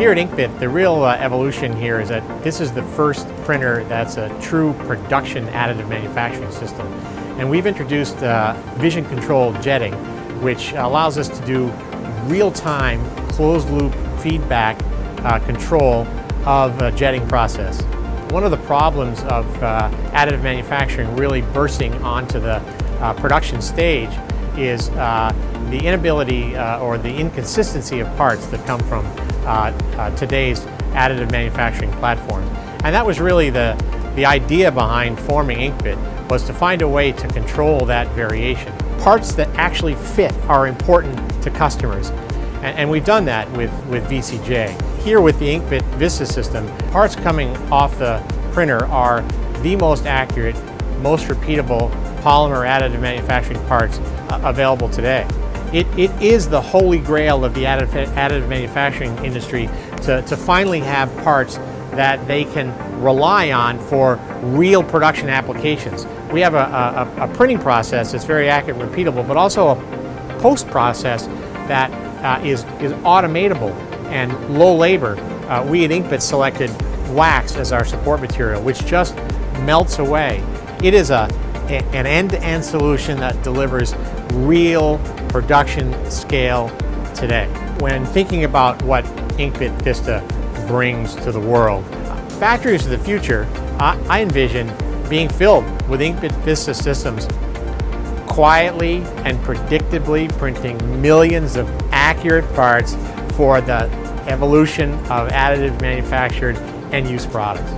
Here at Inkbit, the real evolution here is that this is the first printer that's a true production additive manufacturing system. And we've introduced vision-controlled jetting, which allows us to do real-time, closed-loop feedback control of a jetting process. One of the problems of additive manufacturing really bursting onto the production stage is the inability or the inconsistency of parts that come from today's additive manufacturing platforms. And that was really the idea behind forming Inkbit, was to find a way to control that variation. Parts that actually fit are important to customers. And we've done that with VCJ. Here with the Inkbit Vista system, parts coming off the printer are the most accurate, most repeatable polymer additive manufacturing parts available today. It is the holy grail of the additive manufacturing industry to finally have parts that they can rely on for real production applications. We have a printing process that's very accurate and repeatable, but also a post process that is automatable and low labor. We at Inkbit selected wax as our support material, which just melts away. It is an end-to-end solution that delivers real production scale today. When thinking about what Inkbit Vista brings to the world, factories of the future, I envision being filled with Inkbit Vista systems, quietly and predictably printing millions of accurate parts for the evolution of additive manufactured end-use products.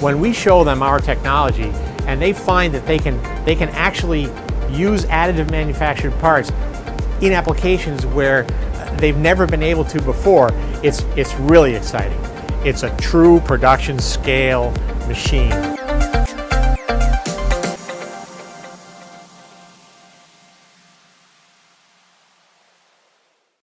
When we show them our technology and they find that they can actually use additive manufactured parts in applications where they've never been able to before, it's really exciting. It's a true production scale machine.